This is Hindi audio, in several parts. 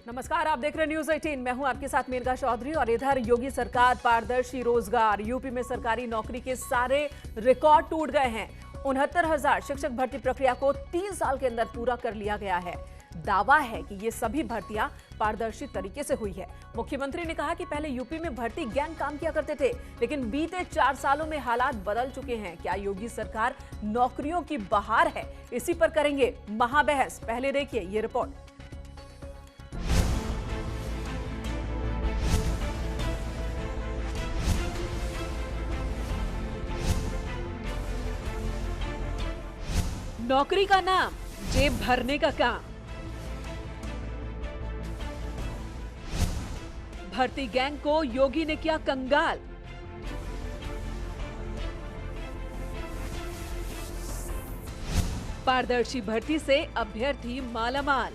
नमस्कार, आप देख रहे हैं न्यूज 18। मैं हूं आपके साथ मेनका चौधरी। और इधर योगी सरकार पारदर्शी रोजगार, यूपी में सरकारी नौकरी के सारे रिकॉर्ड टूट गए हैं। 69,000 शिक्षक भर्ती प्रक्रिया को 3 साल के अंदर पूरा कर लिया गया है। दावा है कि ये सभी भर्तियां पारदर्शी तरीके से हुई है। मुख्यमंत्री ने कहा कि पहले यूपी में भर्ती गैंग काम किया करते थे, लेकिन बीते 4 सालों में हालात बदल चुके हैं। क्या योगी सरकार नौकरियों की बहार है? इसी पर करेंगे महाबहस। पहले देखिए ये रिपोर्ट। नौकरी का नाम, जेब भरने का काम। भर्ती गैंग को योगी ने किया कंगाल। पारदर्शी भर्ती से अभ्यर्थी मालामाल।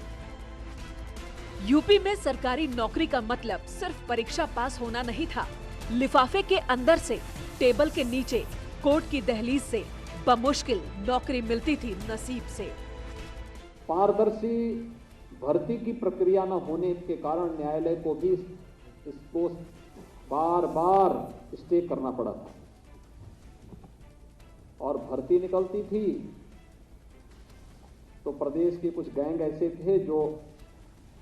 यूपी में सरकारी नौकरी का मतलब सिर्फ परीक्षा पास होना नहीं था। लिफाफे के अंदर से, टेबल के नीचे, कोर्ट की दहलीज से बमुश्किल नौकरी मिलती थी नसीब से। पारदर्शी भर्ती की प्रक्रिया न होने के कारण न्यायालय को भी इसको बार बार स्टे करना पड़ा था और भर्ती निकलती थी तो प्रदेश के कुछ गैंग ऐसे थे जो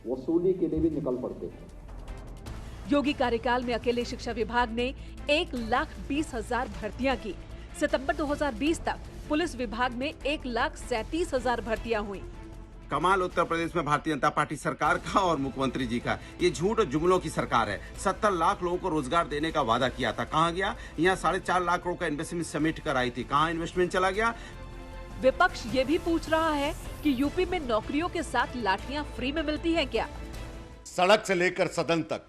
वसूली के लिए भी निकल पड़ते थे। योगी कार्यकाल में अकेले शिक्षा विभाग ने 1,20,000 भर्तियां की। सितंबर 2020 तक पुलिस विभाग में 1,37,000 भर्तियां हुई। कमाल उत्तर प्रदेश में भारतीय जनता पार्टी सरकार का और मुख्यमंत्री जी का। ये झूठ और जुमलों की सरकार है। 70 लाख लोगों को रोजगार देने का वादा किया था, कहां गया? यहाँ 4.5 लाख करोड़ का इन्वेस्टमेंट समिट कराई थी, कहां इन्वेस्टमेंट चला गया? विपक्ष ये भी पूछ रहा है कि यूपी में नौकरियों के साथ लाठियां फ्री में मिलती हैं क्या? सड़क से लेकर सदन तक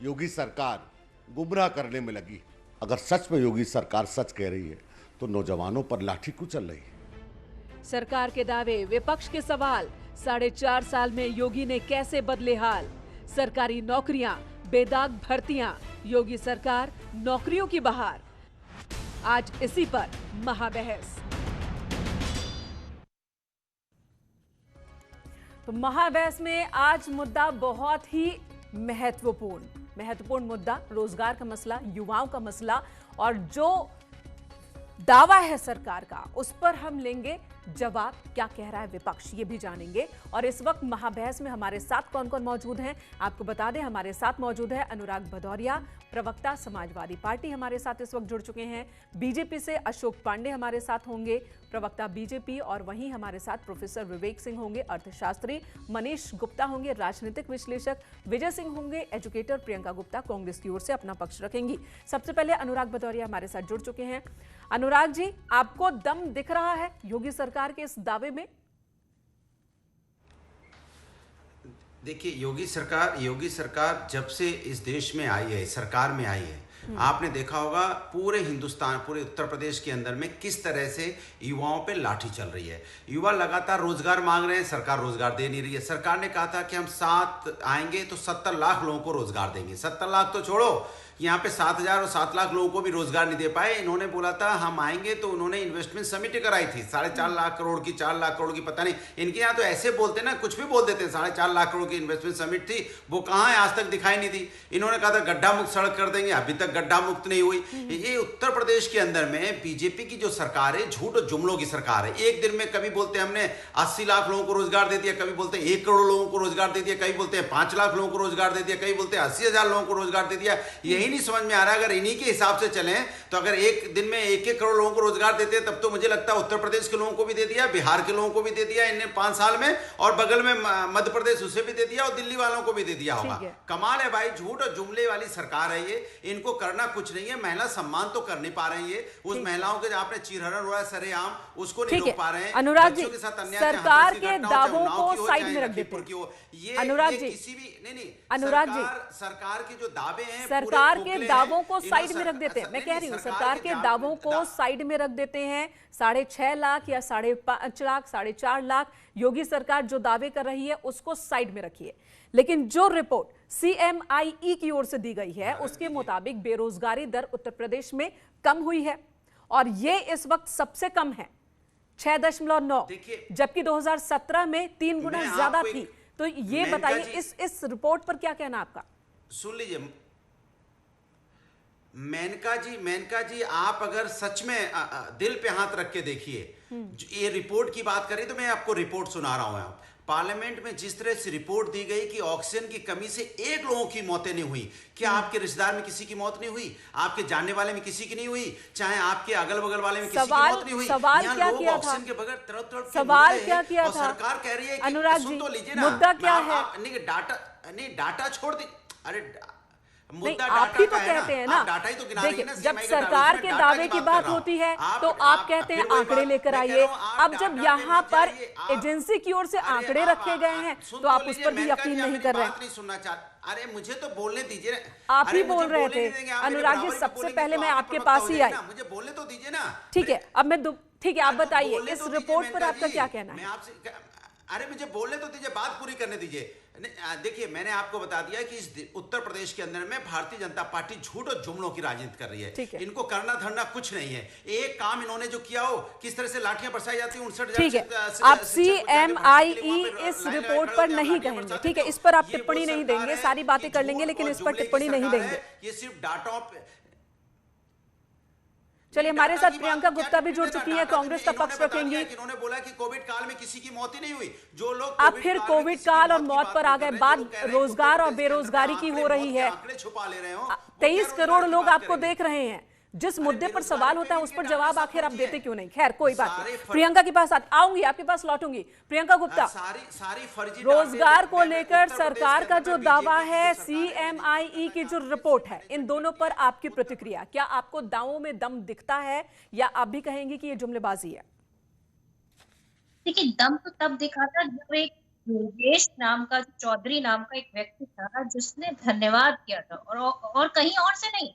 योगी सरकार गुमराह करने में लगी। अगर सच में योगी सरकार सच कह रही है तो नौजवानों पर लाठी क्यों चल रही है? सरकार के दावे, विपक्ष के सवाल। 4.5 साल में योगी ने कैसे बदले हाल? सरकारी नौकरियां, बेदाग भर्तियां, योगी सरकार नौकरियों की बहार। आज इसी पर महाबहस। तो महाबहस में आज मुद्दा बहुत ही महत्वपूर्ण मुद्दा, रोजगार का मसला, युवाओं का मसला। और जो दावा है सरकार का, उस पर हम लेंगे जवाब। क्या कह रहा है विपक्ष, ये भी जानेंगे। और इस वक्त महाबहस में हमारे साथ कौन कौन मौजूद हैं, आपको बता दें। हमारे साथ मौजूद है अनुराग भदौरिया, प्रवक्ता समाजवादी पार्टी, हमारे साथ इस वक्त जुड़ चुके हैं। बीजेपी से अशोक पांडे हमारे साथ होंगे, प्रवक्ता बीजेपी। और वहीं हमारे साथ प्रोफेसर विवेक सिंह होंगे, अर्थशास्त्री। मनीष गुप्ता होंगे, राजनीतिक विश्लेषक। विजय सिंह होंगे, एजुकेटर। प्रियंका गुप्ता कांग्रेस की ओर से अपना पक्ष रखेंगी। सबसे पहले अनुराग भदौरिया हमारे साथ जुड़ चुके हैं। अनुराग जी, आपको दम दिख रहा है योगी सरकार के इस दावे में? देखिए, योगी सरकार जब से इस देश में आई है, सरकार में आई है, आपने देखा होगा पूरे हिंदुस्तान, पूरे उत्तर प्रदेश के अंदर में किस तरह से युवाओं पे लाठी चल रही है। युवा लगातार रोजगार मांग रहे हैं, सरकार रोजगार दे नहीं रही है। सरकार ने कहा था कि हम 7 आएंगे तो 70 लाख लोगों को रोजगार देंगे। 70 लाख तो छोड़ो, यहाँ पे 7,000 और 7 लाख लोगों को भी रोजगार नहीं दे पाए। इन्होंने बोला था हम आएंगे तो उन्होंने इन्वेस्टमेंट समिट कराई थी 4.5 लाख करोड़ की, 4 लाख करोड़ की, पता नहीं। इनके यहाँ तो ऐसे बोलते ना, कुछ भी बोल देते हैं। 4.5 लाख करोड़ की इन्वेस्टमेंट समिट थी, वो कहाँ है? आज तक दिखाई नहीं दी। इन्होंने कहा था गड्ढा मुक्त सड़क कर देंगे, अभी तक गड्ढा मुक्त नहीं हुई। ये उत्तर प्रदेश के अंदर में बीजेपी की जो सरकार है, झूठ और जुमलों की सरकार है। एक दिन में कभी बोलते हैं हमने 80 लाख लोगों को रोजगार दे दिया, कभी बोलते हैं 1 करोड़ लोगों को रोजगार दे दिया, कभी बोलते हैं 5 लाख लोगों को रोजगार दे दिया, कभी बोलते हैं 80,000 लोगों को रोजगार दे दिया। यही नहीं समझ में आ रहा। अगर इन्हीं के हिसाब से चलें तो अगर एक दिन में 1-1 करोड़ लोगों को रोजगार देते हैं, तब तो मुझे लगता है उत्तर प्रदेश के लोगों को भी दे दिया, बिहार के लोगों को भी दे दिया इन्हें 5 साल में, और बगल में मध्य प्रदेश उसे भी दे दिया, और दिल्ली वालों को भी दे दिया होगा। कमाल है भाई, झूठ और जुमले वाली सरकार है ये। इनको करना कुछ नहीं है। महिला सम्मान तो कर नहीं पा रही है। उस महिलाओं के आपने चीरहरण हुआ है सरेआम, उसको नहीं रोक पा रहे हैं। अनुराग जी, सरकार के दावों को साइड में रख देते हैं। अनुराग जी, किसी भी नहीं, अनुराग जी, सरकार के जो दावे हैं, सरकार के दावों को साइड में रख देते हैं। मैं कह रही हूँ सरकार के दावों को साइड में रख देते हैं। 6.5 लाख या 5.5 लाख, 4.5 लाख योगी सरकार जो दावे कर रही है उसको साइड में रखिए। लेकिन जो रिपोर्ट CMIE की ओर से दी गई है उसके मुताबिक बेरोजगारी दर उत्तर प्रदेश में कम हुई है और ये इस वक्त सबसे कम है, 6.9, जबकि 2017 में 3 गुना ज्यादा थी। तो ये मेनका बताइए जी- इस रिपोर्ट पर क्या कहना आपका? सुन लीजिए मेनका जी, आप अगर सच में दिल पे हाथ रख के देखिए, ये रिपोर्ट की बात करें तो मैं आपको रिपोर्ट सुना रहा हूं। पार्लियामेंट में जिस तरह से रिपोर्ट दी गई कि ऑक्सीजन की कमी से 1 लोगों की मौतें नहीं हुई, क्या आपके रिश्तेदार में किसी की मौत नहीं हुई? आपके जानने वाले में किसी की नहीं हुई? चाहे आपके अगल बगल वाले में किसी की मौत नहीं हुई? सवाल यहाँ क्या लोग किया था? ऑक्सीजन के बगैर तड़प तड़प के सवाल मर रहे क्या हैं किया और था? सरकार कह रही है कि अनुराग सुन जी, तो लीजिए ना, मुद्दा क्या है? नहीं डाटा छोड़ दी। अरे नहीं, मुद्दा आप डाटा ही का तो है कहते हैं ना, ना। आप डाटा ही तो गिना रही है देखिए, ना, जब CMI का डाटा, सरकार उसमें के डाटा दावे की की बात बात कर रहा हूं। होती है तो आप आप कहते हैं फिर वही आंकड़े बात लेकर मैं कह आइए। रहा हूं, आप अब जब डाटा पे यहाँ मत पर जाइए, आप- एजेंसी की ओर से अरे आंकड़े आप- रखे गए हैं सुन तो आप उस लीजिए, पर भी मेनका यकीन जी, आप नहीं मेरी कर रहे बात हैं। नहीं सुनना चाहते। अरे मुझे तो बोलने दीजिए ना। आप ही अरे बोल मुझे रहे बोलने थे। नहीं देंगे, आप मेरे अनुराग जी, बराबरी में सबसे बोलेंगे पहले तो मैं आप आपके प्रवक्ता पास हो ही जाइए आई। ना, मुझे बोलने तो दीजिए ना। ठीक है, अब मैं ठीक है, आप अरे तो बताइए बोलने इस तो दीजिए, रिपोर्ट पर मेनका आपका जी। क्या कहना मैं है? आपसे अरे मुझे बोलने तो दीजिए, बात पूरी करने दीजिए। देखिए, मैंने आपको बता दिया कि इस उत्तर प्रदेश के अंदर में भारतीय जनता पार्टी झूठ और जुमलों की राजनीति कर रही ठीक है। है। इनको करना धरना कुछ नहीं है। एक काम इन्होंने जो किया हो, किस तरह से लाठियां बरसाई जाती हैं 59,000 ठीक है, आप CMIE इस रिपोर्ट पर नहीं कहेंगे, ठीक है, इस पर आप टिप्पणी नहीं देंगे, सारी बातें कर लेंगे लेकिन इस पर टिप्पणी नहीं देंगे। ये सिर्फ डाटा पे चलिए, हमारे साथ प्रियंका गुप्ता भी जुड़ चुकी है, कांग्रेस का पक्ष रखेंगी। इन्होंने बोला कि कोविड काल में किसी की मौत ही नहीं हुई। जो लोग अब फिर कोविड काल और मौत पर आ गए, बात रोजगार और बेरोजगारी की हो रही है। आंकड़े छुपा ले रहे हो। 23 करोड़ लोग आपको देख रहे हैं। जिस मुद्दे पर सवाल होता है उस पर जवाब आखिर आप देते क्यों नहीं? खैर, कोई बात नहीं। प्रियंका के पास आऊंगी, आपके पास लौटूंगी। प्रियंका गुप्ता, सारी फर्जी रोजगार को लेकर सरकार का जो दावा है, CMIE की जो रिपोर्ट है, इन दोनों पर आपकी प्रतिक्रिया? क्या आपको दावों में दम दिखता है या आप भी कहेंगे कि ये जुमलेबाजी है? देखिए, दम तो तब दिखा था जब एक योगेश नाम का, चौधरी नाम का एक व्यक्ति था जिसने धन्यवाद किया था, और कहीं और से नहीं,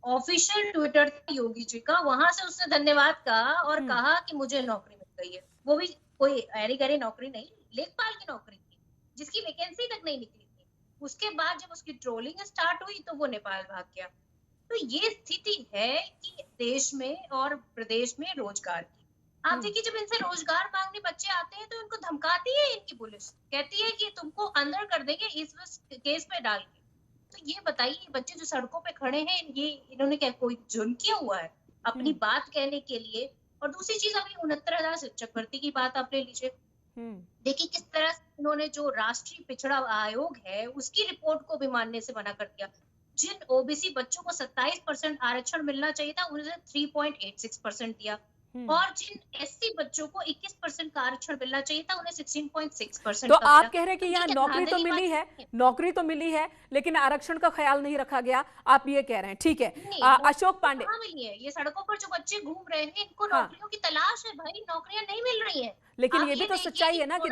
ऑफिशियल ट्विटर था योगी जी का, वहां से उसने धन्यवाद कहा और कहा कि मुझे नौकरी मिल गई है। वो भी कोई ऐरी गैरी नौकरी नहीं, लेखपाल की नौकरी थी जिसकी वैकेंसी तक नहीं निकली थी। उसके बाद जब उसकी ट्रोलिंग स्टार्ट हुई तो वो नेपाल भाग गया। तो ये स्थिति है कि देश में और प्रदेश में रोजगार की। आप देखिए, जब इनसे रोजगार मांगने बच्चे आते हैं तो इनको धमकाती है इनकी पुलिस, कहती है कि तुमको अंदर कर देंगे इस केस पे डाल के। तो ये बताइए, ये बच्चे जो सड़कों पे खड़े हैं, ये इन्होंने क्या कोई जुर्म किया हुआ है अपनी बात कहने के लिए? और दूसरी चीज, अभी 69,000 शिक्षक भर्ती की बात आप ले लीजिए। देखिए किस तरह से उन्होंने जो राष्ट्रीय पिछड़ा आयोग है उसकी रिपोर्ट को भी मानने से मना कर दिया। जिन ओबीसी बच्चों को 27% आरक्षण मिलना चाहिए था, उन्हें 3.86% दिया, और जिन एससी बच्चों को 21% का आरक्षण मिलना चाहिए था, उन्हें 16.6%। तो आप कह रहे हैं कि यहाँ नौकरी तो मिली है, नौकरी तो मिली है, लेकिन आरक्षण का ख्याल नहीं रखा गया, आप ये कह रहे हैं? ठीक है, अशोक पांडे, मिली है, ये सड़कों पर जो बच्चे घूम रहे हैं, इनको नौकरियों की तलाश है भाई, नौकरियां नहीं मिल रही है। लेकिन ये भी तो सच्चाई है ना कि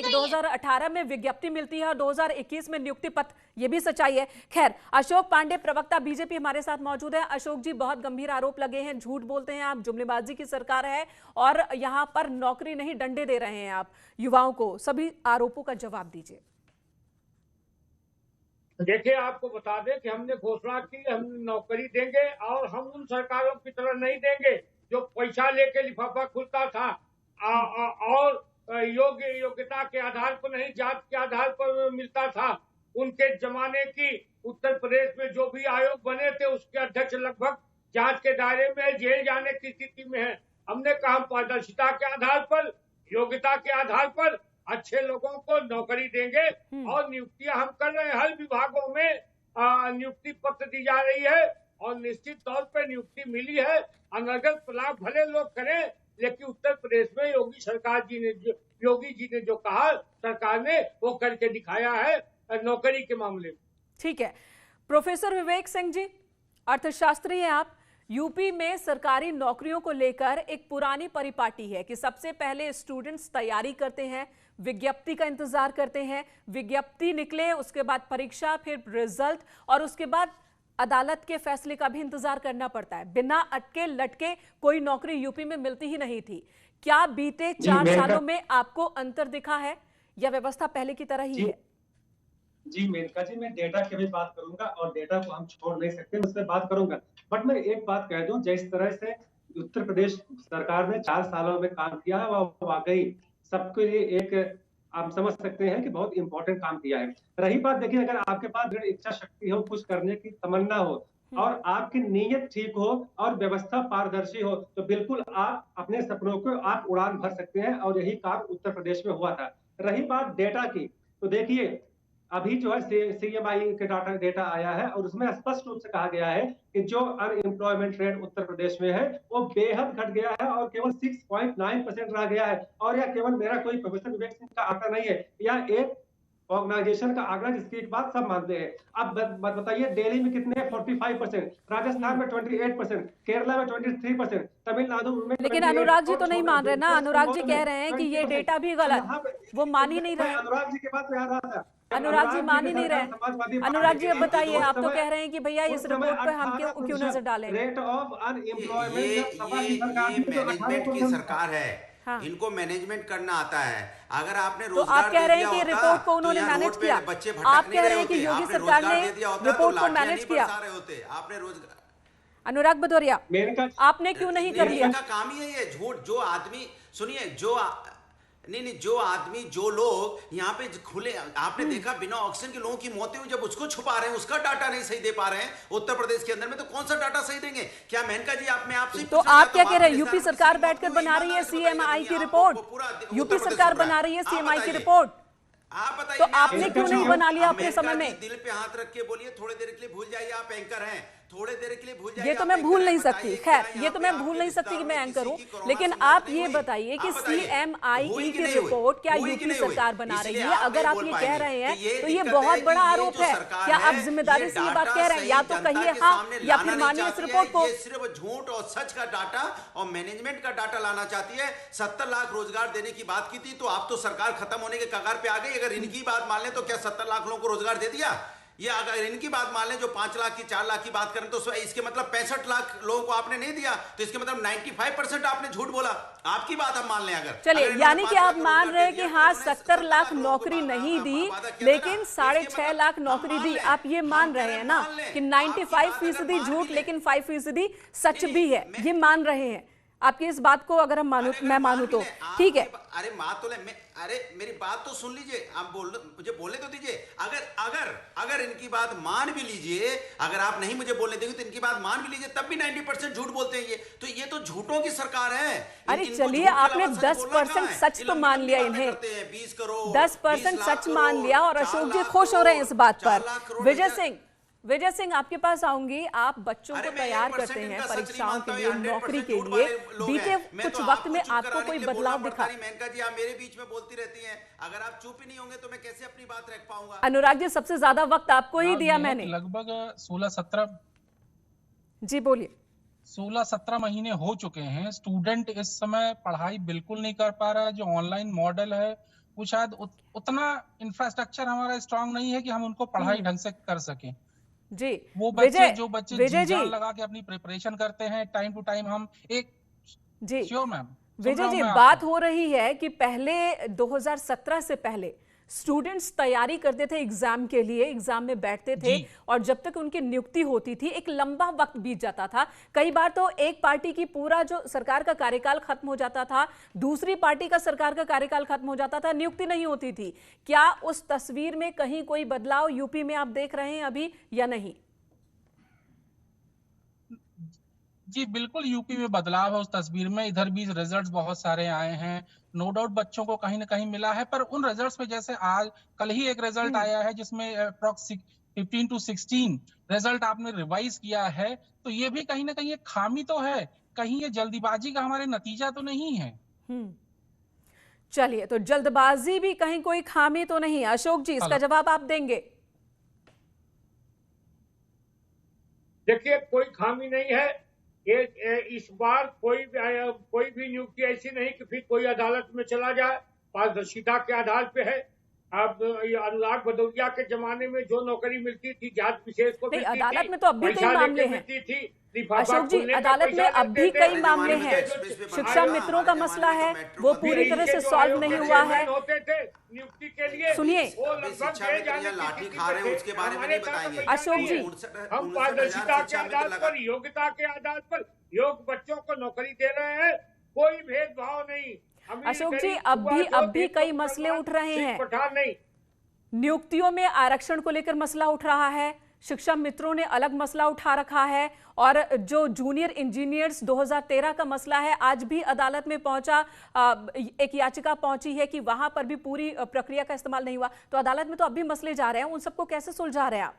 2018 में विज्ञप्ति मिलती है और 2021 में नियुक्ति पत्र, ये भी सच्चाई है। खैर, अशोक पांडे, प्रवक्ता बीजेपी, हमारे साथ मौजूद है। अशोक जी, बहुत गंभीर आरोप लगे हैं, झूठ बोलते हैं आप, जुमलेबाजी की सरकार है और यहाँ पर नौकरी नहीं डंडे दे रहे हैं आप युवाओं को। सभी आरोपों का जवाब दीजिए। देखिए, आपको बता दें कि हमने घोषणा की हम नौकरी देंगे, और हम उन सरकारों की तरह नहीं देंगे जो पैसा लेके लिफाफा खुलता था और योग्यता के आधार पर नहीं, जात के आधार पर मिलता था। उनके जमाने की उत्तर प्रदेश में जो भी आयोग बने थे उसके अध्यक्ष लगभग जांच के दायरे में, जेल जाने की स्थिति में है। हमने कहा पारदर्शिता के आधार पर, योग्यता के आधार पर अच्छे लोगों को नौकरी देंगे, और नियुक्तियां हम कर रहे हैं। हर विभागों में नियुक्ति पत्र दी जा रही है और निश्चित तौर पर नियुक्ति मिली है। अनर्गल लाभ भले लोग करें, लेकिन उत्तर प्रदेश में योगी जी ने जो कहा, सरकार ने वो करके दिखाया है नौकरी के मामले में। ठीक है, प्रोफेसर विवेक सिंह जी, अर्थशास्त्री हैं आप। यूपी में सरकारी नौकरियों को लेकर एक पुरानी परिपाटी है कि सबसे पहले स्टूडेंट्स तैयारी करते हैं, विज्ञप्ति का इंतजार करते हैं, विज्ञप्ति निकले उसके बाद परीक्षा, फिर रिजल्ट, और उसके बाद अदालत के फैसले का भी इंतजार करना पड़ता है। बिना अटके लटके कोई नौकरी यूपी में मिलती ही नहीं थी। क्या बीते 4 सालों में आपको अंतर दिखा है या व्यवस्था पहले की तरह ही है? जी मेनका जी, मैं डेटा की भी बात करूंगा और डेटा को हम छोड़ नहीं सकते, उस पर बात करूंगा। बट मैं एक बात कह दूं, जिस तरह से उत्तर प्रदेश सरकार ने 4 सालों में काम किया है, वह वाकई सबके लिए एक आप समझ सकते हैं कि बहुत इंपॉर्टेंट काम किया है। रही बात, देखिए, अगर आपके पास दृढ़ इच्छा शक्ति हो, कुछ करने की तमन्ना हो और आपकी नीयत ठीक हो और व्यवस्था पारदर्शी हो, तो बिल्कुल आप अपने सपनों को आप उड़ान भर सकते हैं, और यही काम उत्तर प्रदेश में हुआ था। रही बात डेटा की, तो देखिए, अभी जो है सीएमआई के डेटा आया है, और उसमें स्पष्ट रूप से कहा गया है कि जो अनएम्प्लॉयमेंट रेट उत्तर प्रदेश में है वो बेहद घट गया है और केवल 6.9% रह गया है। और यह केवल मेरा कोई प्रोफेसर विवेक सिंह का आंकड़ा नहीं है, यह एक ऑर्गेनाइजेशन का आंकड़ा जिसकी एक बात सब मानते हैं। अब बताइए, दिल्ली में कितने? 45%, राजस्थान में 28%, केरला में 23%, तमिलनाडु में। लेकिन अनुराग जी तो नहीं मान रहे ना, अनुराग जी कह रहे हैं कि ये डेटा भी गलत, वो मान ही नहीं रहे। अनुराग जी के बात में याद आता है, अनुराग जी मान ही नहीं रहे। अनुराग जी अब बताइए, आप तो कह रहे हैं कि भैया इस रिपोर्ट पे हम क्यों नजर डालें। रेट ऑफ अनएम्प्लॉयमेंट ये मैनेजमेंट की सरकार है। हाँ। इनको मैनेजमेंट करना आता है। अगर आपने तो रोजगार आप कह रहे हैं कि रिपोर्ट को उन्होंने मैनेज किया, आप कह रहे हैं कि योगी सरकार ने रिपोर्ट को मैनेज किया। आपने रोजगार, अनुराग भदौरिया, आपने क्यों नहीं कर लिया? काम ही है ये झूठ। जो आदमी, सुनिए, जो आदमी, जो लोग यहाँ पे खुले, आपने देखा बिना ऑक्सीजन के लोगों की मौतें हुई, जब उसको छुपा रहे हैं, उसका डाटा नहीं सही दे पा रहे हैं उत्तर प्रदेश के अंदर में, तो कौन सा डाटा सही देंगे? क्या मेनका जी, आप, मैं आपसे तो आप क्या कह रहे हैं? यूपी सरकार बैठकर बना रही है सीएमआई की रिपोर्ट, यूपी सरकार बना रही है सीएमआई की रिपोर्ट, आप बताइए, तो आपने क्यों नहीं बना लिया अपने समय में? दिल पे हाथ रख के बोलिए, थोड़ी देर के लिए भूल जाइए आप एंकर हैं, थोड़े देर के लिए भूल जाइए। ये तो मैं भूल नहीं सकती, खैर ये तो मैं भूल नहीं सकती कि मैं एंकर हूं, लेकिन आप ये बताइए कि सीएमआई की रिपोर्ट क्या यूपी सरकार बना रही है? अगर आप ये कह रहे हैं तो ये बहुत बड़ा आरोप है। क्या आप जिम्मेदारी से ये बात कह रहे हैं? या तो कहिए हाँ, या फिर मानिए इस रिपोर्ट को। सिर्फ झूठ और सच का डाटा और मैनेजमेंट का डाटा लाना चाहती है। 70 लाख रोजगार देने की बात की थी, तो आप तो सरकार खत्म होने के कगार पे आ गई। अगर इनकी बात मान ले तो क्या 70 लाख लोगों को रोजगार दे दिया? ये अगर इनकी बात मान लें, जो 5 लाख की 4 लाख की बात करें, तो इसके मतलब 65 लाख लोगों को आपने नहीं दिया, तो इसके मतलब 95% आपने झूठ बोला। आपकी बात हम मान लें अगर। चलिए, यानी कि आप मान रहे हैं कि हाँ 70 लाख नौकरी नहीं दी, लेकिन 6.5 लाख नौकरी दी। आप ये मान रहे हैं ना कि 95% झूठ लेकिन 5% सच भी है, ये मान रहे हैं। आपकी इस बात को अगर हम मैं मानूं तो ठीक है। अरे मान तो ले, अरे मेरी बात तो सुन लीजिए, आप मुझे बोलने तो दीजिए। अगर इनकी बात मान भी लीजिए, अगर आप नहीं मुझे बोलने देंगे तो इनकी बात मान भी लीजिए, तब भी 90% झूठ बोलते हैं ये तो झूठों की सरकार है। अरे चलिए, आपने 10% सच तो मान लिया, इन्हें 20 करोड़ 10% सच मान लिया, और अशोक जी खुश हो रहे हैं इस बात पर। विजय सिंह, आपके पास आऊंगी। आप बच्चों को तैयार करते हैं परीक्षाओं के लिए, नौकरी के लिए। बीते कुछ वक्त में आपको कोई बदलाव दिखा? मेनका जी, आप मेरे बीच में बोलती रहती हैं, अगर आप चुप ही नहीं होंगे तो मैं कैसे अपनी बात रख पाऊंगा? अनुराग जी, सबसे ज्यादा वक्त आपको ही दिया मैंने, लगभग 16-17। जी बोलिए। 16-17 महीने हो चुके हैं। स्टूडेंट इस समय पढ़ाई बिल्कुल नहीं कर पा रहा है। जो ऑनलाइन मॉडल है वो शायद उतना इंफ्रास्ट्रक्चर हमारा स्ट्रांग नहीं है कि हम उनको पढ़ाई ढंग से कर सकें। जी, वो बच्चे जो बच्चे जी लगा के अपनी प्रिपरेशन करते हैं टाइम टू टाइम, हम एक जी श्योर मैम विजय जी, बात हो रही है कि पहले 2017 से पहले स्टूडेंट्स तैयारी करते थे एग्जाम के लिए, एग्जाम में बैठते थे, और जब तक उनकी नियुक्ति होती थी एक लंबा वक्त बीत जाता था। कई बार तो एक पार्टी की पूरा जो सरकार का कार्यकाल खत्म हो जाता था, दूसरी पार्टी का सरकार का कार्यकाल खत्म हो जाता था, नियुक्ति नहीं होती थी। क्या उस तस्वीर में कहीं कोई बदलाव यूपी में आप देख रहे हैं अभी या नहीं? जी बिल्कुल, यूपी में बदलाव है उस तस्वीर में। इधर भी रिजल्ट्स बहुत सारे आए हैं, नो डाउट बच्चों को कहीं ना कहीं मिला है, पर उन रिजल्ट्स में जैसे आज कल ही एक रिजल्ट आया है जिसमें अप्रॉक्स 15 to 16 रिजल्ट आपने रिवाइज किया है, तो ये भी कहीं ना कहीं एक खामी तो है, कहीं ये जल्दीबाजी का हमारे नतीजा तो नहीं है। चलिए, तो जल्दबाजी भी कहीं कोई खामी तो नहीं। अशोक जी, इसका जवाब आप देंगे? देखिए, कोई खामी नहीं है। इस बार कोई भी नियुक्ति ऐसी नहीं कि फिर कोई अदालत में चला जाए, पारदर्शिता के आधार पे है। अब अनुराग भदौरिया के जमाने में जो नौकरी मिलती थी जात विशेष को मिलती थी, अदालत में तो अब भी कई मामले हैं अशोक जी, अदालत में अब भी कई मामले हैं। शिक्षा मित्रों का मसला है, वो पूरी तरह से सॉल्व नहीं हुआ है। नियुक्ति के लिए सुनिए, लाठी खा रहे हैं, उसके बारे में नहीं बताएंगे अशोक जी। हम पारदर्शिता के आधार पर, योग्यता के आधार पर योग बच्चों को नौकरी दे रहे हैं, कोई भेदभाव नहीं। अशोक जी, अब भी कई मसले उठ रहे हैं। पठान नहीं, नियुक्तियों में आरक्षण को लेकर मसला उठ रहा है, शिक्षा मित्रों ने अलग मसला उठा रखा है, और जो जूनियर इंजीनियर्स 2013 का मसला है, आज भी अदालत में पहुंचा, एक याचिका पहुंची है कि वहां पर भी पूरी प्रक्रिया का इस्तेमाल नहीं हुआ। तो अदालत में तो अब भी मसले जा रहे हैं, उन सबको कैसे सुलझा रहे हैं आप?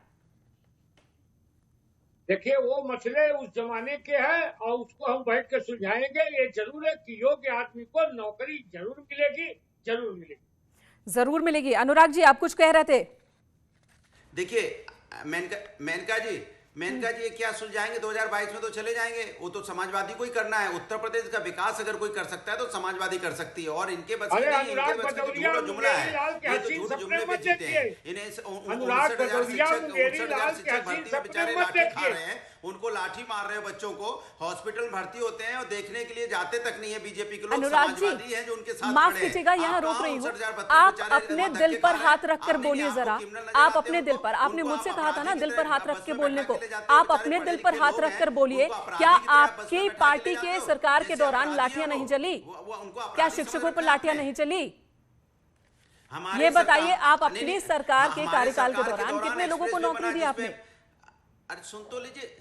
देखिए वो मसले उस जमाने के हैं और उसको हम बैठ के सुलझाएंगे। ये जरूर है कि योग्य आदमी को नौकरी जरूर मिलेगी, जरूर मिलेगी, जरूर मिलेगी। अनुराग जी, आप कुछ कह रहे थे? देखिए मेनका जी क्या सुलझाएंगे? 2022 में तो चले जाएंगे, वो तो समाजवादी को ही करना है। उत्तर प्रदेश का विकास अगर कोई कर सकता है तो समाजवादी कर सकती है, और इनके बस अरे नहीं, अनुराग इनके बस की भदौरिया, झूठ जुमला है, मुंगेरी ये लाल तो के झूठ हसीन जुमले सपने पे जीते हैं। मत इन्हें अनुराग 59,000 भदौरिया, शिक्षक मुंगेरी लाल के शिक्षक हसीन भर्ती में सपने बेचारे मत लाठी खा देखिए। रहे हैं, उनको लाठी मार रहे हैं बच्चों को, हॉस्पिटल भर्ती होते हैं और देखने के लिए जाते तक नहीं है बीजेपी के लोग। अनुराग समाजवादी जी, है जो उनके साथ माफ कीजिएगा, यहाँ रोक रही हूँ। आप अपने दिल पर हाथ रखकर बोलिए जरा, आप अपने दिल पर, आपने मुझसे कहा था ना दिल पर हाथ रख के बोलने को, आप अपने दिल पर हाथ रखकर बोलिए। क्या आपकी पार्टी के सरकार के दौरान लाठियां नहीं चली? क्या शिक्षकों पर लाठियां नहीं चली? ये बताइए, आप अपनी सरकार के कार्यकाल के दौरान कितने लोगों को नौकरी दी आपने? अरे सुन तो लीजिए,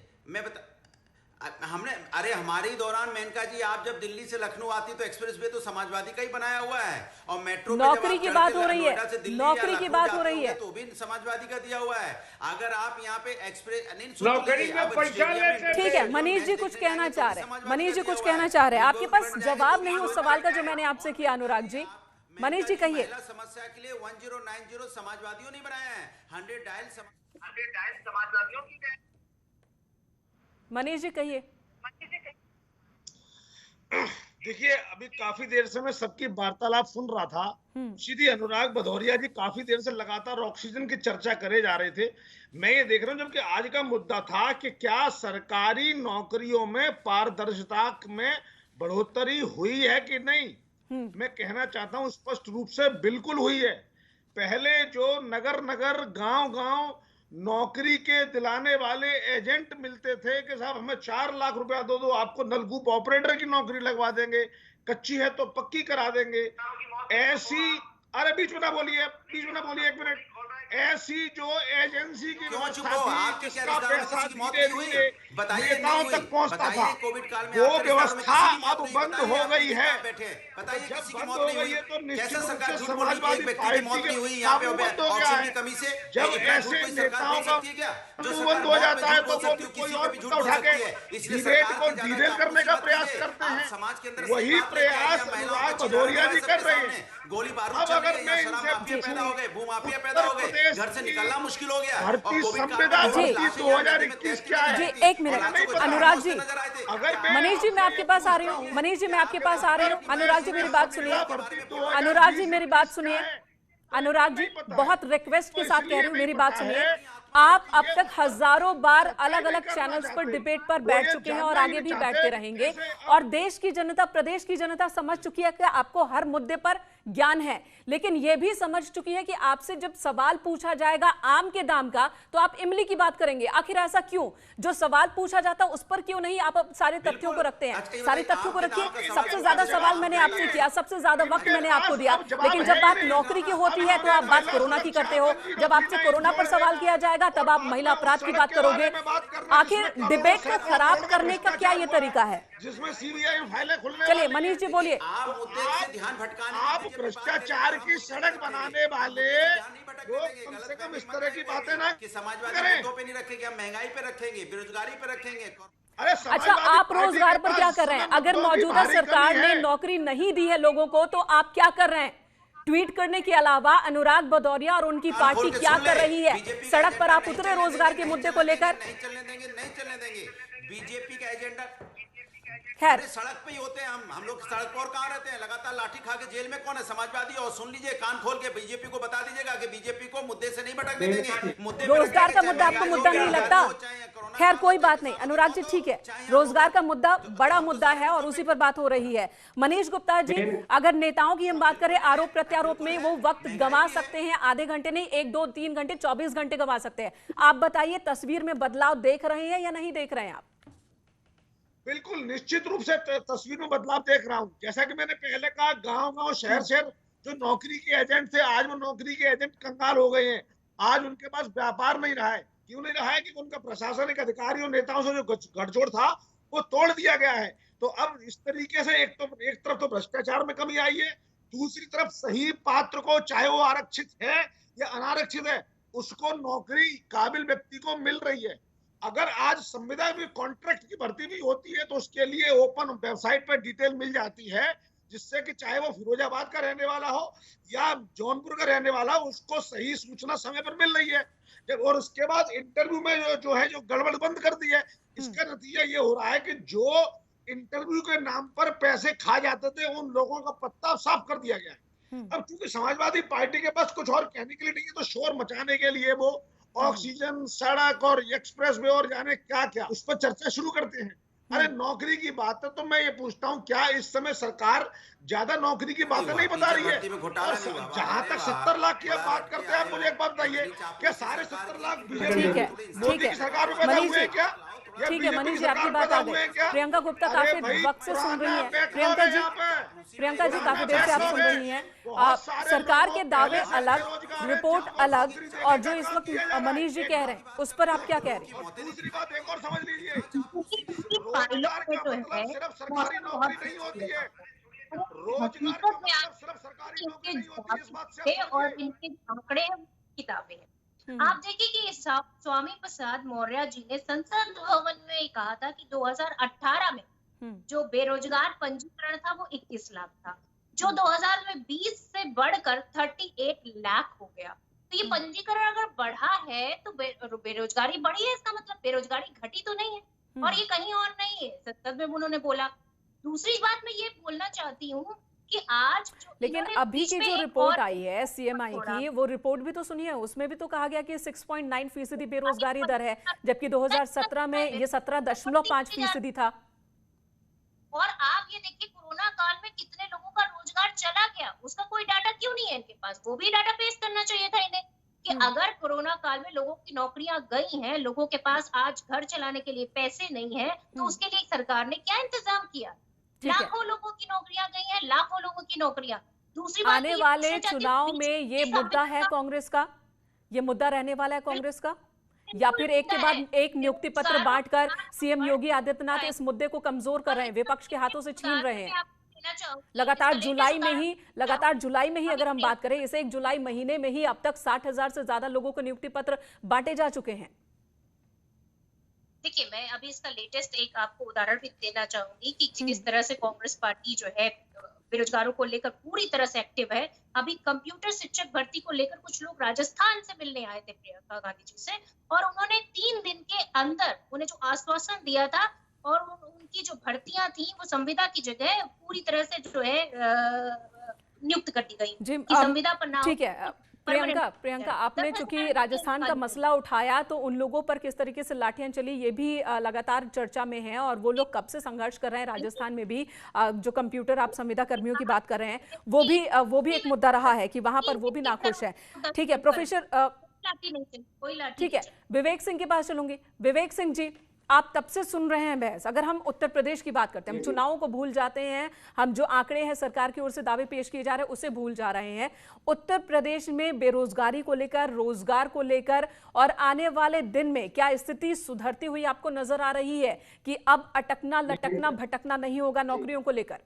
अरे हमारे ही दौरान मेनका जी, आप जब दिल्ली से लखनऊ आती तो एक्सप्रेस वे तो समाजवादी का ही बनाया हुआ है, और मेट्रो नौकरी की बात हो रही है, नौकरी की बात हो रही है, तो भी समाजवादी का दिया हुआ है। अगर आप यहाँ पे एक्सप्रेस नौकरी में पैसा लेते थे। ठीक है, मनीष जी कुछ कहना चाह रहे हैं, मनीष जी कुछ कहना चाह रहे हैं। आपके पास जवाब नहीं उस सवाल का जो मैंने आपसे किया। अनुराग जी, मनीष जी कहिए। समस्या के लिए 1090 समाजवादियों ने बनाया है, 100 डायल समाजवादियों की। मनीष जी कहिए। देखिए, अभी काफी देर से मैं सबकी वार्तालाप सुन रहा था। श्री अनुराग भदौरिया जी काफी देर से लगातार ऑक्सीजन की चर्चा करे जा रहे थे। मैं ये देख रहा हूँ, जबकि आज का मुद्दा था कि क्या सरकारी नौकरियों में पारदर्शिता में बढ़ोतरी हुई है कि नहीं। मैं कहना चाहता हूँ स्पष्ट रूप से बिल्कुल हुई है। पहले जो नगर नगर गांव गांव नौकरी के दिलाने वाले एजेंट मिलते थे कि साहब हमें 4 लाख रुपया दो, आपको नलकूप ऑपरेटर की नौकरी लगवा देंगे, कच्ची है तो पक्की करा देंगे, ऐसी, अरे बीच में ना बोलिए 1 मिनट, ऐसी जो एजेंसी की व्यवस्था थी, जिसका पैसा धीरे धीरे नेताओं तक पहुंचता था, वो व्यवस्था अब बंद हो गई है। जब बंद हो गई है तो निश्चित रूप से समाजवादी पार्टी के काबू बंद हो गया है। जब ऐसे नेताओं का बंद हो जाता है तो वो कोई और मुद्दा उठा के डिबेट को डीरेल करने का प्रयास करते हैं। वही प्रयास अनुराग भदौरिया जी कर रहे हैं। अब अगर मैं इनसे पैदा हो गए, भूमाफिया पैदा हो गए, घर से निकलना मुश्किल हो गया। भर्ती संविदा भर्ती 2021 क्या है? जी एक मिनट अनुराग जी, मनीष जी मैं आपके पास आ रही हूँ, मनीष जी मैं आपके पास आ रही हूँ। अनुराग जी मेरी बात सुनिए, अनुराग जी मेरी बात सुनिए, अनुराग जी बहुत रिक्वेस्ट के साथ कह रही हूँ, मेरी बात सुनिए। आप अब तक हजारों बार अलग अलग चैनल्स पर डिबेट पर बैठ चुके हैं और आगे भी बैठते रहेंगे, और देश की जनता, प्रदेश की जनता समझ चुकी है कि आपको हर मुद्दे पर ज्ञान है, लेकिन यह भी समझ चुकी है कि आपसे जब सवाल पूछा जाएगा आम के दाम का तो आप इमली की बात करेंगे। आखिर ऐसा क्यों? जो सवाल पूछा जाता उस पर क्यों नहीं आप सारे तथ्यों को रखते हैं? सारे तथ्यों को रखिए। सबसे ज्यादा सवाल मैंने आपसे किया, सबसे ज्यादा वक्त मैंने आपको दिया, लेकिन जब बात नौकरी की होती है तो आप बात कोरोना की करते हो। जब आपसे कोरोना पर सवाल किया जाएगा तब आप महिला अपराध की बात करोगे। आखिर डिबेट को खराब करने का क्या ये तरीका है? जिसमें सीबीआई फाइलें खुलने, चलिए मनीष जी बोलिए। आप भ्रष्टाचार की सड़क बनाने वाले लोग कम से कम इस तरह की बातें ना समाजवादी मुद्दों पे नहीं रखेंगे, हम महंगाई पे रखेंगे, बेरोजगारी पे रखेंगे। अच्छा, आप रोजगार पर क्या कर रहे हैं? अगर मौजूदा सरकार ने नौकरी नहीं दी है लोगों को तो आप क्या कर रहे हैं? ट्वीट करने के अलावा अनुराग भदौरिया और उनकी पार्टी क्या कर रही है? सड़क पर आप उतरे रोजगार के मुद्दे को लेकर? नहीं चलने देंगे। बीजेपी का एजेंडा खैर सड़क पे ही होते हैं, हम लोग सड़क पर कहाँ रहते हैं? लगातार लाठी खा के जेल में कौन है? समाजवादी। और सुन लीजिए, कान खोल के बीजेपी को बता दीजिएगा कि बीजेपी को मुद्दे से नहीं भटकने देंगे। मुद्दे रोजगार का मुद्दा आपको मुद्दा नहीं लगता? खैर कोई बात नहीं अनुराग जी, ठीक है, रोजगार का मुद्दा बड़ा मुद्दा है और उसी पर बात हो रही है। मनीष गुप्ता जी, अगर नेताओं की हम बात करें आरोप प्रत्यारोप में, वो वक्त गंवा सकते हैं, आधे घंटे नहीं, 1, 2, 3 घंटे, 24 घंटे गंवा सकते हैं। आप बताइए, तस्वीर में बदलाव देख रहे हैं या नहीं देख रहे हैं आप? बिल्कुल निश्चित रूप से तस्वीर में बदलाव देख रहा हूँ। जैसा कि मैंने पहले कहा, गांव-गांव, शहर-शहर जो नौकरी के एजेंट थे, आज वो नौकरी के एजेंट कंगाल हो गए हैं। आज उनके पास व्यापार नहीं रहा है। क्यों नहीं रहा है? कि उनका प्रशासनिक अधिकारियों, नेताओं से जो गठजोड़ था, वो तोड़ दिया गया है। तो अब इस तरीके से एक तरफ तो भ्रष्टाचार में कमी आई है, दूसरी तरफ सही पात्र को, चाहे वो आरक्षित है या अनारक्षित है, उसको नौकरी काबिल व्यक्ति को मिल रही है। अगर आज संविदा में कॉन्ट्रैक्ट की भर्ती भी होती है तो उसके लिए ओपन वेबसाइट पर डिटेल मिल जाती है, जिससे कि चाहे वो फिरोजाबाद का रहने वाला हो या जौनपुर का रहने वाला हो, उसको सही सूचना समय पर मिल रही है। और उसके बाद इंटरव्यू में जो गड़बड़ बंद कर दी है, इसका नतीजा ये हो रहा है कि जो इंटरव्यू के नाम पर पैसे खा जाते थे, उन लोगों का पत्ता साफ कर दिया गया है। अब क्योंकि समाजवादी पार्टी के पास कुछ और कहने के लिए नहीं है, तो शोर मचाने के लिए वो ऑक्सीजन, सड़क और एक्सप्रेस वे और जाने क्या क्या उस पर चर्चा शुरू करते हैं। अरे नौकरी की बात है तो मैं ये पूछता हूँ, क्या इस समय सरकार ज्यादा नौकरी की बातें नहीं बता रही है? जहां तक 70 लाख की बात करते हैं, आप मुझे एक बात बताइए, क्या सारे 70 लाख बीजेपी मोदी की सरकार में पैदा हुए हैं क्या? ठीक है मनीष जी, आपकी बात आ गई। प्रियंका गुप्ता काफी वक्त से सुन रही है। प्रियंका जी काफी देर से आप सुन रही हैं। सरकार के दावे अलग, रिपोर्ट अलग, और जो इस वक्त मनीष जी कह रहे हैं उस पर आप क्या कह रहे हैं? दूसरी बात एक और समझ लीजिए, पायलट में जो है सिर्फ सरकारी नौकरी नहीं होती है, हकीकत में आप सिर्फ सरकारी इनके नौकरी नहीं होती है, इस बात से आप और इनके आंकड़े किताबें हैं। आप देखिए कि स्वामी प्रसाद मौर्य जी ने संसद भवन में कहा था कि 2018 में जो बेरोजगार पंजीकरण था वो 21 लाख था, जो 2020 से बढ़कर 38 लाख हो गया। तो ये पंजीकरण अगर बढ़ा है तो बेरोजगारी बढ़ी है, इसका मतलब बेरोजगारी घटी तो नहीं है, और ये कहीं और नहीं है, संसद में उन्होंने बोला। दूसरी बात मैं ये बोलना चाहती हूँ कि आज लेकिन अभी की जो रिपोर्ट आई है सीएमआई की, वो रिपोर्ट भी तो सुनिए, उसमें भी तो कहा गया कि 6.9% बेरोजगारी दर है, जबकि 2017 में ये 17.5% था। और आप ये देखिए कोरोना काल में कितने लोगों का रोजगार चला गया, उसका कोई डाटा क्यों नहीं है इनके पास? वो भी डाटा पेश करना चाहिए था इन्हें कि अगर कोरोना काल में लोगों की नौकरियां गई हैं, लोगों के पास आज घर चलाने के लिए पैसे नहीं है, तो उसके लिए सरकार ने क्या इंतजाम किया? लाखों लोगों की नौकरियां गई हैं, लाखों लोगों की नौकरियां। दूसरी बात, आने वाले चुनाव में ये मुद्दा है कांग्रेस का, ये मुद्दा रहने वाला है कांग्रेस का, या फिर एक के बाद एक नियुक्ति पत्र बांटकर सीएम योगी आदित्यनाथ इस मुद्दे को कमजोर कर रहे हैं, विपक्ष के हाथों से छीन रहे हैं। लगातार जुलाई में ही अगर हम बात करें, इस 1 जुलाई महीने में ही अब तक 60,000 से ज्यादा लोगों को नियुक्ति पत्र बांटे जा चुके हैं। देखिए, मैं अभी इसका लेटेस्ट एक आपको उदाहरण भी देना चाहूंगी कि किस तरह से कांग्रेस पार्टी जो है बेरोजगारों को लेकर पूरी तरह से एक्टिव है। अभी कंप्यूटर शिक्षक भर्ती को लेकर कुछ लोग राजस्थान से मिलने आए थे प्रियंका गांधी जी से, और उन्होंने 3 दिन के अंदर उन्हें जो आश्वासन दिया था, और उनकी जो भर्तियां थी वो संविदा की जगह पूरी तरह से जो है नियुक्त कर दी गई कि संविदा पर ना। ठीक है प्रियंका, आपने चूंकि राजस्थान का मसला उठाया, तो उन लोगों पर किस तरीके से लाठियां चली ये भी लगातार चर्चा में है, और वो लोग कब से संघर्ष कर रहे हैं राजस्थान में भी। जो कंप्यूटर आप संविदा कर्मियों की बात कर रहे हैं, वो भी एक मुद्दा रहा है कि वहां पर वो भी नाखुश है। ठीक है प्रोफेसर, ठीक है विवेक सिंह के पास चलूंगी। विवेक सिंह जी, आप तब से सुन रहे हैं बहस। अगर हम उत्तर प्रदेश की बात करते हैं, हम चुनावों को भूल जाते हैं, हम जो आंकड़े हैं सरकार की ओर से दावे पेश किए जा रहे हैं उसे भूल जा रहे हैं। उत्तर प्रदेश में बेरोजगारी को लेकर, रोजगार को लेकर, और आने वाले दिन में क्या स्थिति सुधरती हुई आपको नजर आ रही है कि अब अटकना लटकना भटकना नहीं होगा नौकरियों को लेकर?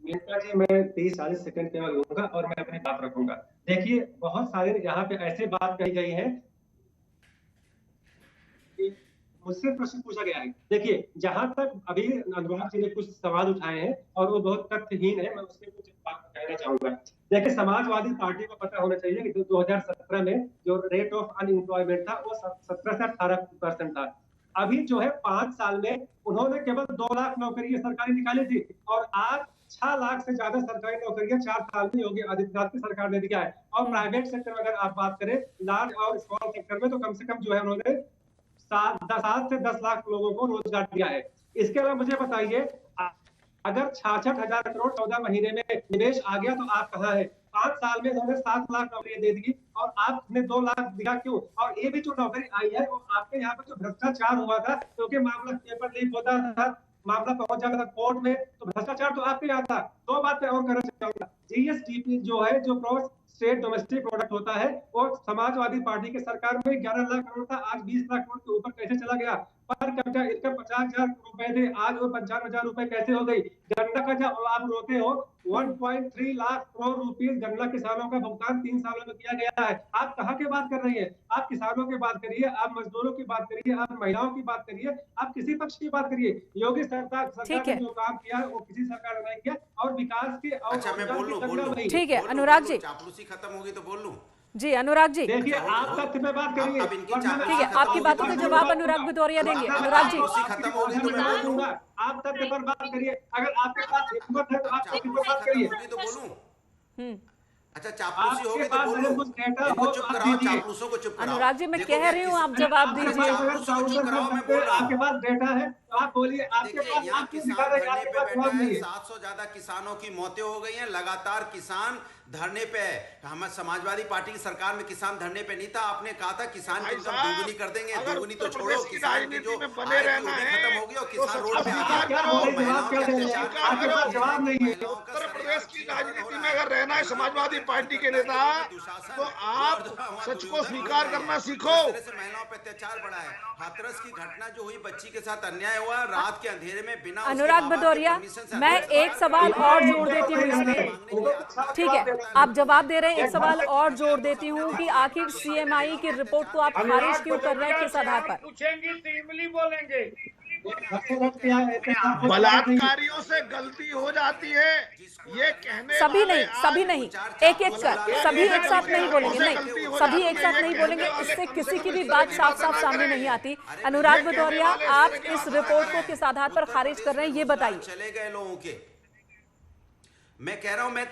मेनका जी, मैं 30-40 सेकंड केवल लूंगा और मैं अपनी बात रखूंगा। देखिए, बहुत सारे यहाँ पे ऐसे बात कही गई है, मुझसे प्रश्न पूछा गया है। देखिए, जहां तक अभी अनुराग जी ने कुछ सवाल उठाए हैं और वो बहुत तथ्यहीन है, मैं उसके कुछ बात कहना चाहूंगा। देखिए, समाजवादी पार्टी को पता होना चाहिए कि 2017 में जो रेट ऑफ अनएम्प्लॉयमेंट था वो 17 से 18% था। अभी जो है 5 साल में उन्होंने केवल 2 लाख नौकरियां सरकारी निकाली थी, और आज 6 लाख से ज्यादा सरकारी नौकरियां 4 साल में योगी आदित्यनाथ की सरकार ने दिया है। और प्राइवेट सेक्टर में अगर आप बात करें, लार्ज और स्मॉल सेक्टर में, तो कम से कम जो है उन्होंने 7 से 10 लाख लोगों को रोजगार दिया है। इसके अलावा मुझे बताइए, अगर 66,000 करोड़ 14 महीने में निवेश आ गया तो आप कहाँ है? 5 साल में इन्होंने 7 लाख नौकरियां दे दी और आपने 2 लाख दिया क्यों? और ये भी जो नौकरी आई है वो आपके यहाँ पर जो भ्रष्टाचार हुआ था, क्योंकि मामला पेपर लीक होता था, मामला पहुंच जाता था कोर्ट में, तो भ्रष्टाचार तो आपके यहाँ था। 2 बातें और करना चाहूंगा। जीएसटीपी जो है, जो ग्रॉस स्टेट डोमेस्टिक प्रोडक्ट होता है, वो समाजवादी पार्टी की सरकार में 11 लाख करोड़ था, आज 20 लाख करोड़ के ऊपर कैसे चला गया? पर कैपिटा इनकम 50,000 रुपए थे, आज वो 55,000 रुपए कैसे हो गई? गन्ना का जब आप रोते हो 1.3 लाख करोड़ रुपए गन्ना किसानों का भुगतान 3 सालों में किया गया है। आप कहाँ की बात कर रही है? आप किसानों की बात करिए, आप मजदूरों की बात करिए, आप महिलाओं की बात करिए, आप किसी पक्ष की बात करिए। योगी सरकार ने जो काम किया है वो किसी सरकार ने नहीं किया, और विकास के अच्छा, मैं बोल लूं ठीक है अनुराग जी, चापलूसी खत्म होगी तो बोल लूं। जी अनुराग जी, देखिए आप तथ्य में बात करिए। ठीक है, आपकी बातों का जवाब अनुराग भदौरिया देंगे। अनुराग जी खत्म होगी तो मैं बोलूंगा। आप तथ्य पर बात करिए, अगर आपके पास हिम्मत है तो आप तथ्य पर बात करिए। तो बोलूं। अच्छा, चापलूसी होगी तो बोलूं। इनको चुप कराओ, चापलूसों को चुप कराओ। अनुराग जी मैं कह रही हूँ, आप जवाब दीजिए। आपके पास डेटा है तो आप बोलिए। आपके पास यहाँ आप किसान दिखा रहे हैं, धरने आपके पे पास जवाब बैठा नहीं है, है। 700 ज्यादा किसानों की मौतें हो गई हैं, लगातार किसान धरने पे है। हम समाजवादी पार्टी की सरकार में किसान धरने पे नहीं था। आपने कहा था किसान की इनकम दोगुनी कर देंगे, दोगुनी तो छोड़ो, किसान की जो बने रहना है खत्म होगी और किसान रोड पे आ जवाब नहीं है। उत्तर प्रदेश की राजनीति में अगर रहना है समाजवादी पार्टी के नेता, तो आप सच को स्वीकार करना सीखो। महिलाओं पे अत्याचार बढ़ा है। हाथरस की घटना जो हुई, बच्ची के साथ अन्याय हुआ, रात के अंधेरे में बिना अनुराग भदौरिया, मैं एक सवाल और जोड़ देती हूँ इसमें। ठीक है, आप जवाब दे रहे हैं, एक सवाल और जोड़ देती हूँ कि आखिर सीएमआई की रिपोर्ट को आप खारिज क्यों कर रहे हैं, किस आधार पर? पूछेंगी तो इमली बोलेंगे। बलात्कारियों से गलती हो जाती है, ये कहने सभी नहीं, एक एक कर, सभी एक साथ नहीं बोलेंगे, नहीं सभी एक साथ नहीं बोलेंगे, इससे किसी की भी बात साफ साफ सामने नहीं आती। अनुराग भदौरिया, आप इस रिपोर्ट को किस आधार पर खारिज कर रहे हैं, ये बताइए। चले गए लोगों के, मैं कह रहा हूं, मैं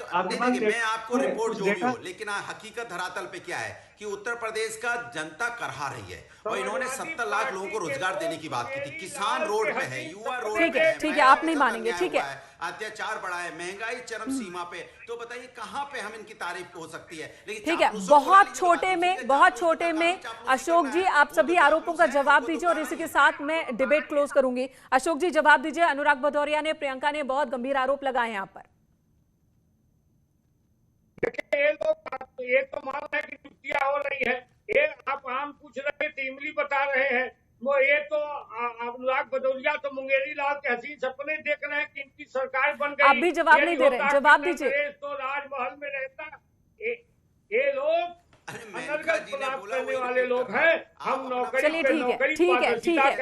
आपको रिपोर्ट जो भी हो, लेकिन हकीकत धरातल पे क्या है कि उत्तर प्रदेश का जनता करहा रही है, और इन्होंने 70 लाख लोगों को रोजगार देने की बात की थी। किसान रोड पे है, युवा रोड पे है, ठीक है, आप नहीं मानेंगे, ठीक है। अत्याचार बढ़ा है, महंगाई चरम सीमा पे, तो बताइए कहां पे हम इनकी तारीफ हो सकती है? लेकिन ठीक है, बहुत छोटे में अशोक जी, आप सभी आरोपों का जवाब दीजिए और इसी के साथ मैं डिबेट क्लोज करूंगी। अशोक जी जवाब दीजिए। अनुराग भदौरिया ने, प्रियंका ने बहुत गंभीर आरोप लगाए हैं यहाँ पर। देखिए, ये तो मान रहे हैं कि चुटिया हो रही है। ये आप आम पूछ रहे थे, इमली बता रहे हैं। वो ये तो अनुराग भदौरिया तो मुंगेरी लाल के हसीन सपने देख रहे हैं कि इनकी सरकार बन गई। आप भी जवाब नहीं दे रहे, जवाब दीजिए। तो राजमहल में रहता, ये लोग करने वाले लोग हैं। हम नौकरी, चलिए ठीक है,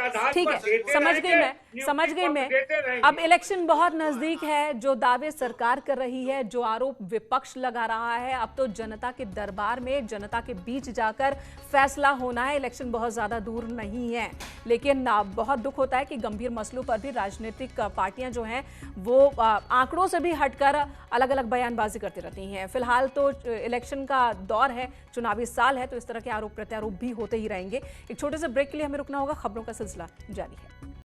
समझ गई मैं। अब इलेक्शन बहुत नजदीक है, जो दावे सरकार कर रही है, जो आरोप विपक्ष लगा रहा है, अब तो जनता के दरबार में, जनता के बीच जाकर फैसला होना है। इलेक्शन बहुत ज्यादा दूर नहीं है, लेकिन बहुत दुख होता है कि गंभीर मसलों पर भी राजनीतिक पार्टियां जो हैं वो आंकड़ों से भी हटकर अलग अलग बयानबाजी करती रहती हैं। फिलहाल तो इलेक्शन का दौर है, चुनावी साल है, तो इस तरह के आरोप प्रत्यारोप भी होते ही रहेंगे। एक छोटे से ब्रेक के लिए हमें रुकना होगा, खबरों का सिलसिला जारी है।